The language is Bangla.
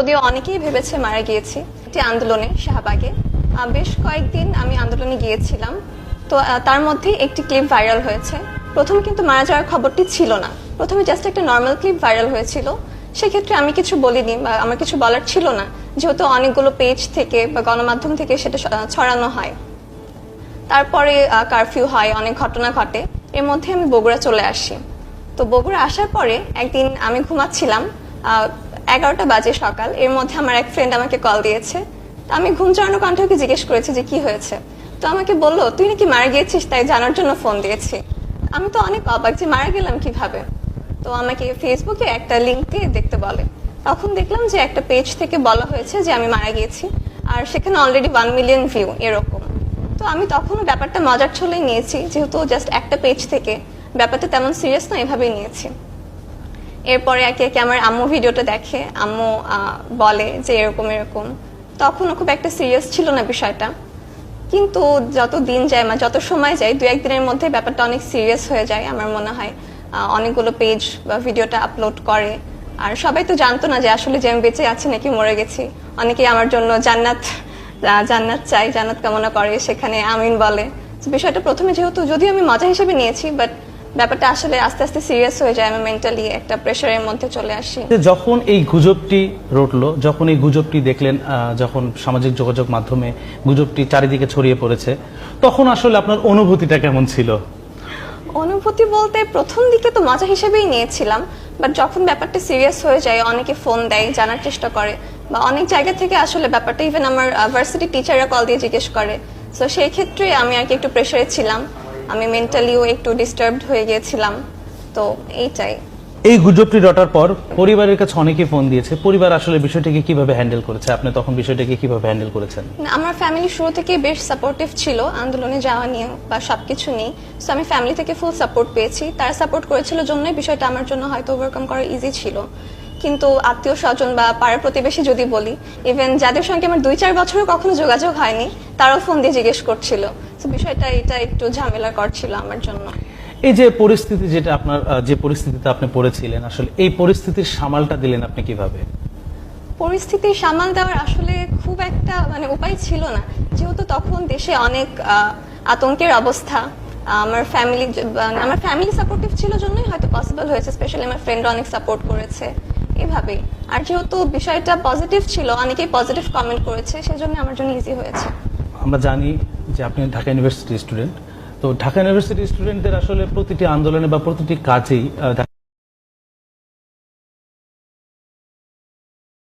যদিও অনেকেই ভেবেছে মারা গিয়েছি একটি আন্দোলনে শাহবাগে। বেশ কয়েকদিন আমি আন্দোলনে গিয়েছিলাম, তো তার মধ্যে একটি ক্লিপ ভাইরাল হয়েছে। প্রথমে কিন্তু মারা যাওয়ার খবরটি ছিল না, প্রথমে জাস্ট একটা নর্মাল ক্লিপ ভাইরাল হয়েছিল। সেক্ষেত্রে আমি কিছু বলিনি বা আমার কিছু বলার ছিল না, যেহেতু অনেকগুলো পেজ থেকে বা গণমাধ্যম থেকে সেটা ছড়ানো হয়। তারপরে কারফিউ হয়, অনেক ঘটনা ঘটে, এর মধ্যে আমি বগুড়া চলে আসি। তো বগুড়া আসার পরে একদিন আমি ঘুমাচ্ছিলাম, 11টা বাজে সকাল। এর মধ্যে আমার এক ফ্রেন্ড আমাকে কল দিয়েছে। আমি ঘুম জড়ানো কণ্ঠে ওকে জিজ্ঞেস করেছি যে কি হয়েছে। তো আমাকে বললো, তুই নাকি মারা গিয়েছিস, তাই জানার জন্য ফোন দিয়েছি। আমি তো অনেক অবাক যে মারা গেলাম কিভাবে। তো আমাকে ফেসবুকে একটা লিঙ্ক দিয়ে দেখতে বলে। তখন দেখলাম যে একটা পেজ থেকে বলা হয়েছে যে আমি মারা গিয়েছি, আর সেখানে অলরেডি 1 মিলিয়ন ভিউ এরকম। তো আমি তখনও ব্যাপারটা মজার ছলেই নিয়েছি, যেহেতু জাস্ট একটা পেজ থেকে, ব্যাপারটা তেমন সিরিয়াস না, এভাবেই নিয়েছি। এরপরে একে একে আমার আম্মু ভিডিওটা দেখে, আম্মু বলে যে এরকম এরকম। তখনও খুব একটা সিরিয়াস ছিল না বিষয়টা, কিন্তু যত দিন যায় বা যত সময় যায়, 2-1 দিনের মধ্যে ব্যাপারটা অনেক সিরিয়াস হয়ে যায়। আমার মনে হয় অনেকগুলো পেজ বা ভিডিওটা আপলোড করে, আর সবাই তো জানতো না যে আসলে যে আমি বেঁচে আছি নাকি মরে গেছি। অনেকেই আমার জন্য জান্নাত চাই, জান্নাত কামনা করে, সেখানে আমিন বলে। বিষয়টা প্রথমে যেহেতু যদিও আমি মজা হিসেবে নিয়েছি, বাট ব্যাপারটা আসলে আস্তে আস্তে সিরিয়াস হয়ে যায়। আমি মেন্টালি একটা প্রেশারের মধ্যে চলে আসি। যখন এই গুজবটি রটলো, যখন এই গুজবটি দেখলেন, যখন সামাজিক যোগাযোগ মাধ্যমে গুজবটি চারিদিকে ছড়িয়ে পড়েছে, তখন আসলে আপনার অনুভূতিটা কেমন ছিল? অনুভূতি বলতে প্রথম দিকে তো মজা হিসেবেই নিয়েছিলাম, বাট যখন ব্যাপারটা সিরিয়াস হয়ে যায়, অনেকে ফোন দেয়, জানার চেষ্টা করে, বা অনেক জায়গা থেকে আসলে ব্যাপারটা ইভেন আমার ভার্সিটি টিচাররা কল দিয়ে জিজ্ঞেস করে। তো সেই ক্ষেত্রে আমি আর কি একটু প্রেশারে ছিলাম, আমি মেন্টালিও একটু ডিস্টার্বড হয়ে গিয়েছিলাম। তো এইটাই। এই গুজবটি রটার পর পরিবারের কাছে অনেকেই ফোন দিয়েছে, পরিবার আসলে বিষয়টাকে কিভাবে হ্যান্ডেল করেছে? আপনি তখন বিষয়টাকে কিভাবে হ্যান্ডেল করেছেন? আমার ফ্যামিলি শুরু থেকে বেশ সাপোর্টিভ ছিল আন্দোলনে যাওয়া নিয়ে বা সবকিছু নিয়ে। সো আমি ফ্যামিলি থেকে ফুল সাপোর্ট পেয়েছি। তারা সাপোর্ট করেছিল জন্যই বিষয়টা আমার জন্য হয়তো ওভারকাম করা ইজি ছিল। কিন্তু আত্মীয় স্বজন বা পাড়া প্রতিবেশী যদি বলি, ইভেন যাদের সঙ্গে আমার 2-4 বছরও কখনো যোগাযোগ হয়নি, তারাও ফোন দিয়ে জিজ্ঞেস করছিল। তো বিষয়টা এটা একটু ঝামেলা করছিল আমার জন্য। এই যে পরিস্থিতি, যেটা আপনার যে পরিস্থিতিতে আপনি পড়েছিলেন, আসলে এই পরিস্থিতির সামালটা দিলেন আপনি কিভাবে? পরিস্থিতি সামাল দেওয়ার আসলে খুব একটা উপায় ছিল না, যেহেতু তখন দেশে অনেক আতঙ্কের অবস্থা। আমার ফ্যামিলি সাপোর্টিভ ছিল জন্যই হয়তো পসিবল হয়েছে, স্পেশালি আমার ফ্রেন্ডরা অনেক সাপোর্ট করেছে এভাবেই। আর যেহেতু বিষয়টা পজিটিভ ছিল, অনেকেই পজিটিভ কমেন্ট করেছে, সেজন্য আমার জন্য ইজি হয়েছে। আমরা জানি যে আপনি ঢাকা ইউনিভার্সিটির স্টুডেন্ট। তো ঢাকা ইউনিভার্সিটির স্টুডেন্টদের আসলে প্রতিটি আন্দোলনে বা প্রতিটি কাজেই